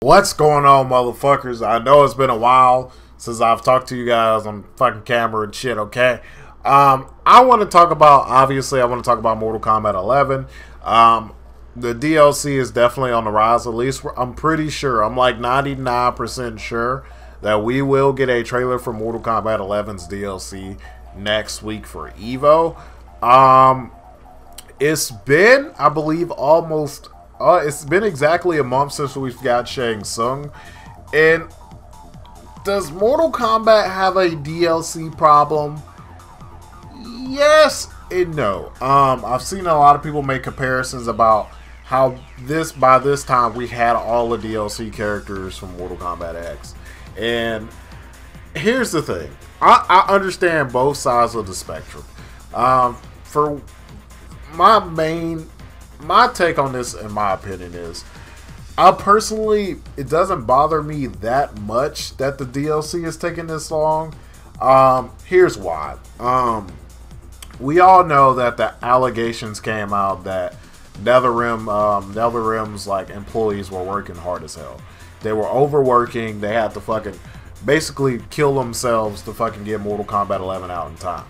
What's going on, motherfuckers? I know it's been a while since I've talked to you guys on fucking camera and shit, okay? I want to talk about, obviously, I want to talk about Mortal Kombat 11. The DLC is definitely on the rise, at least I'm pretty sure. I'm like 99% sure that we will get a trailer for Mortal Kombat 11's DLC next week for EVO. It's been, I believe, almost... it's been exactly a month since we've got Shang Tsung. And does Mortal Kombat have a DLC problem? Yes and no. I've seen a lot of people make comparisons about how by this time we had all the DLC characters from Mortal Kombat X. And here's the thing. I understand both sides of the spectrum. For my take on this, in my opinion, is it doesn't bother me that much that the DLC is taking this long. Here's why. We all know that the allegations came out that NetherRealm's like employees were working hard as hell. They were overworking. They had to fucking basically kill themselves to fucking get Mortal Kombat 11 out in time.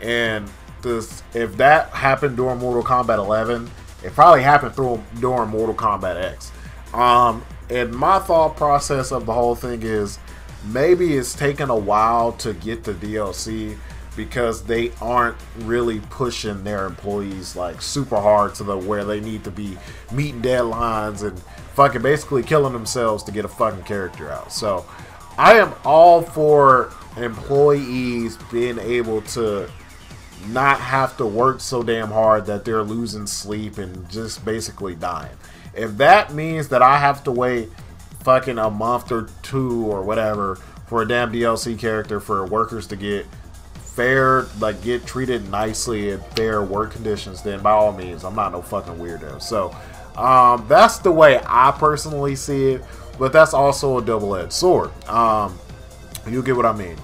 And if that happened during Mortal Kombat 11, it probably happened during Mortal Kombat X. And my thought process of the whole thing is maybe it's taken a while to get the DLC because they aren't really pushing their employees like super hard to where they need to be meeting deadlines and fucking basically killing themselves to get a fucking character out. So I am all for employees being able to not have to work so damn hard that they're losing sleep and just basically dying. If that means that I have to wait fucking a month or two or whatever for a damn DLC character for workers to get fair, like get treated nicely in fair work conditions, then by all means, I'm not no fucking weirdo. So that's the way I personally see it, but that's also a double-edged sword. You get what I mean.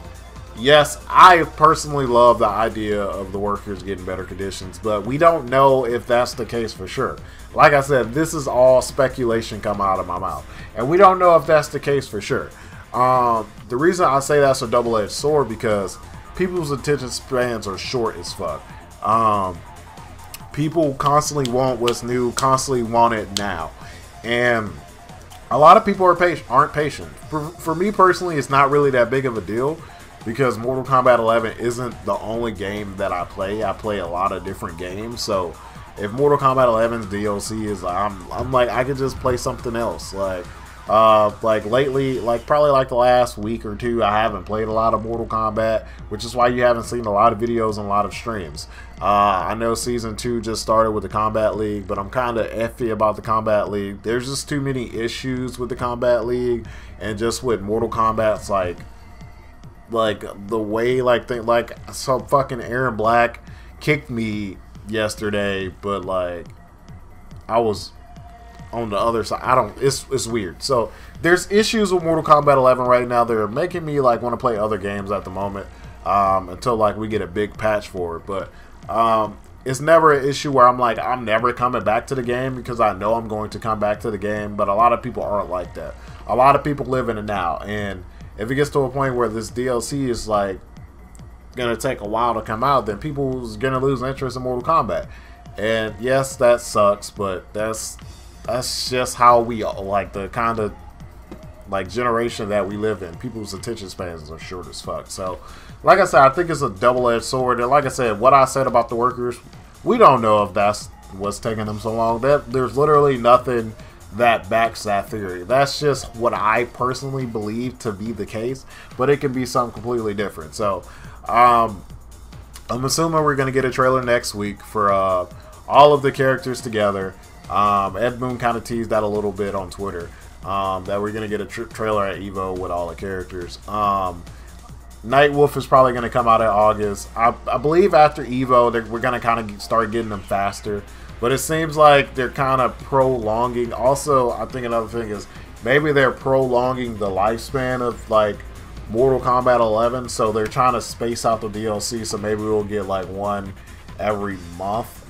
Yes, I personally love the idea of the workers getting better conditions, but we don't know if that's the case for sure. Like I said, this is all speculation coming out of my mouth, and we don't know if that's the case for sure. The reason I say that's a double-edged sword because people's attention spans are short as fuck. People constantly want what's new, constantly want it now, and a lot of people aren't patient. For me personally, it's not really that big of a deal, because Mortal Kombat 11 isn't the only game that I play. I play a lot of different games. So if Mortal Kombat 11's DLC is like, I'm like, I could just play something else. Like lately, like probably like the last week or two, I haven't played a lot of Mortal Kombat, which is why you haven't seen a lot of videos and a lot of streams. I know Season 2 just started with the Kombat League, but I'm kind of iffy about the Kombat League. There's just too many issues with the Kombat League, and just with Mortal Kombat's like the way like some fucking Aaron Black kicked me yesterday, but like I was on the other side. It's weird. So there's issues with Mortal Kombat 11 right now. They're making me like want to play other games at the moment until like we get a big patch for it. But it's never an issue where I'm like, I'm never coming back to the game, because I know I'm going to come back to the game. But a lot of people aren't like that. A lot of people live in it now, and if it gets to a point where this DLC is like gonna take a while to come out, then people's gonna lose interest in Mortal Kombat. And yes, that sucks, but that's just how we like the kind of like generation that we live in. People's attention spans are short as fuck. So like I said, I think it's a double-edged sword. And like I said, what I said about the workers, we don't know if that's what's taking them so long. There's literally nothing that backs that theory. That's just what I personally believe to be the case, but it can be something completely different. So I'm assuming we're going to get a trailer next week for all of the characters together. Ed Boon kind of teased that a little bit on Twitter, that we're going to get a trailer at EVO with all the characters. Nightwolf is probably going to come out in August. I believe after EVO we're going to kind of start getting them faster. But it seems like they're kind of prolonging. Also, I think another thing is maybe they're prolonging the lifespan of like Mortal Kombat 11. So they're trying to space out the DLC. So maybe we'll get like one every month.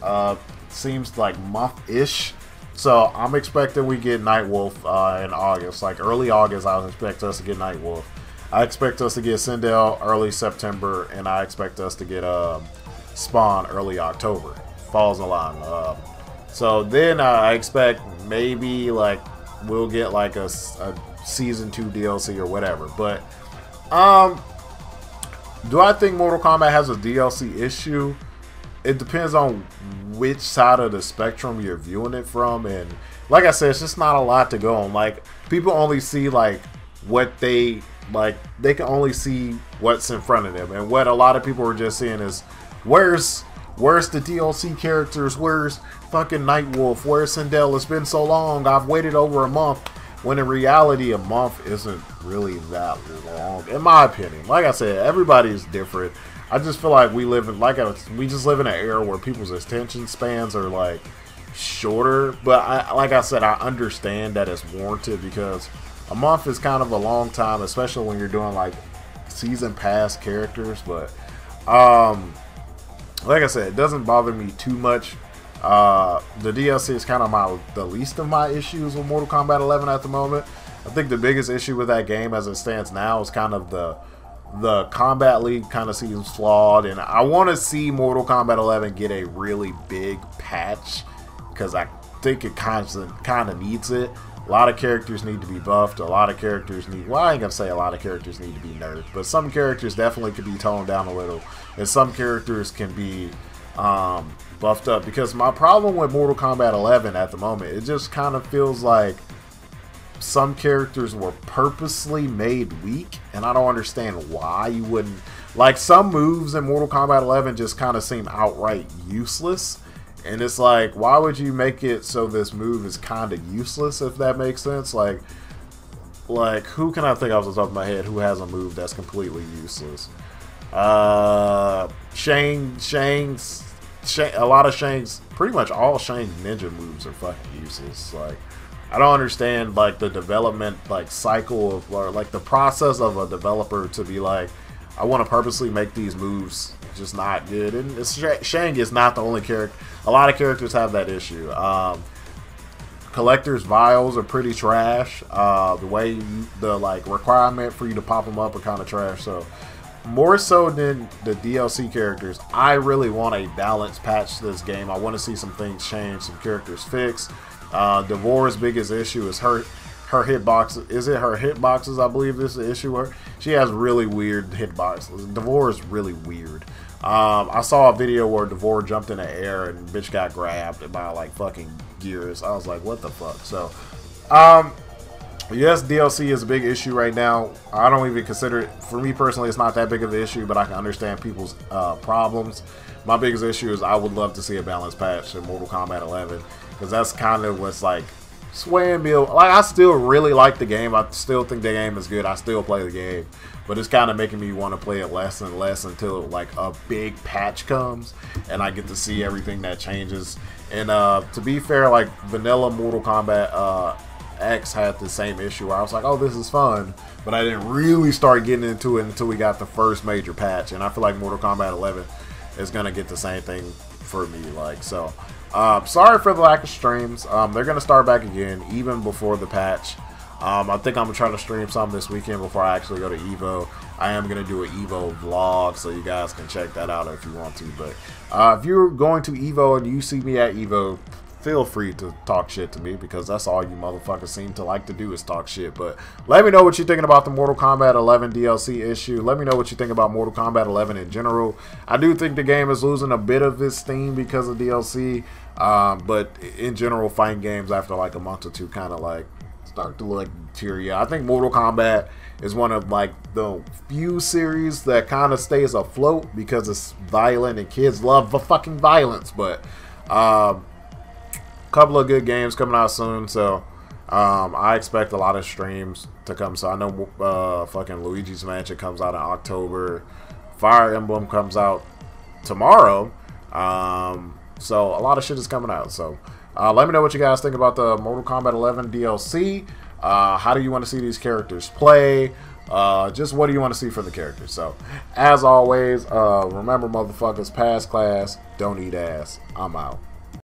Seems like month-ish. So I'm expecting we get Nightwolf in August, like early August. I expect us to get Nightwolf. I expect us to get Sindel early September, and I expect us to get Spawn early October. Falls in line. So then I expect maybe like we'll get like a season 2 DLC or whatever. But do I think Mortal Kombat has a DLC issue? It depends on which side of the spectrum you're viewing it from, and like I said, it's just not a lot to go on. Like, people only see like what they like. They can only see what's in front of them, and what a lot of people are just seeing is where's the DLC characters? Where's fucking Nightwolf? Where's Sindel? It's been so long. I've waited over a month. When in reality, a month isn't really that long, in my opinion. Like I said, everybody's different. I just feel like we just live in an era where people's attention spans are like shorter. But like I said, I understand that it's warranted because a month is kind of a long time, especially when you're doing like season pass characters. But like I said, it doesn't bother me too much. The DLC is kind of the least of my issues with Mortal Kombat 11 at the moment. I think the biggest issue with that game as it stands now is kind of the Combat League kind of seems flawed, and I want to see Mortal Kombat 11 get a really big patch because I think it kind of needs it. A lot of characters need to be buffed. A lot of characters need, well, I ain't gonna say a lot of characters need to be nerfed, but some characters definitely could be toned down a little, and some characters can be buffed up. Because my problem with Mortal Kombat 11 at the moment, it just kind of feels like some characters were purposely made weak, and I don't understand why you wouldn't. Like, some moves in Mortal Kombat 11 just kind of seem outright useless, and it's like, why would you make it so this move is kind of useless, if that makes sense? Like who can I think off the top of my head who has a move that's completely useless? Shang's a lot of Shang's, pretty much all Shang's ninja moves are fucking useless. Like, I don't understand like the development like cycle of, or like the process of a developer to be like, I want to purposely make these moves just not good. And Shang is not the only character. A lot of characters have that issue. Collector's vials are pretty trash. The way the like requirement for you to pop them up are kind of trash. So more so than the DLC characters, I really want a balanced patch to this game. I want to see some things change, some characters fixed. Devore's biggest issue is her hitbox. Is it her hitboxes? I believe this is the issue. She has really weird hitboxes. Devore is really weird. I saw a video where Devore jumped in the air and bitch got grabbed by like fucking gears. I was like, what the fuck? So, yes, DLC is a big issue right now. I don't even consider it, for me personally, it's not that big of an issue, but I can understand people's problems. My biggest issue is I would love to see a balanced patch in Mortal Kombat 11, because that's kind of what's like swaying me. Like, I still really like the game. I still think the game is good. I still play the game, but it's kind of making me want to play it less and less until like a big patch comes and I get to see everything that changes. And to be fair, like vanilla Mortal Kombat X had the same issue where I was like, oh, this is fun, but I didn't really start getting into it until we got the first major patch. And I feel like Mortal Kombat 11 is gonna get the same thing for me. Like, so sorry for the lack of streams. They're gonna start back again even before the patch. I think I'm gonna try to stream some this weekend before I actually go to Evo. I am gonna do an Evo vlog, so you guys can check that out if you want to. But if you're going to Evo and you see me at Evo, feel free to talk shit to me, because that's all you motherfuckers seem to like to do is talk shit. But let me know what you're thinking about the Mortal Kombat 11 DLC issue. Let me know what you think about Mortal Kombat 11 in general. I do think the game is losing a bit of its steam because of DLC, but in general, fighting games after like a month or two kind of like start to like deteriorate. I think Mortal Kombat is one of like the few series that kind of stays afloat because it's violent and kids love the fucking violence. But couple of good games coming out soon, so I expect a lot of streams to come. So I know fucking Luigi's Mansion comes out in October. Fire Emblem comes out tomorrow. So a lot of shit is coming out. So let me know what you guys think about the Mortal Kombat 11 DLC. How do you want to see these characters play? Just what do you want to see from the characters? So as always, remember, motherfuckers, pass class, don't eat ass. I'm out.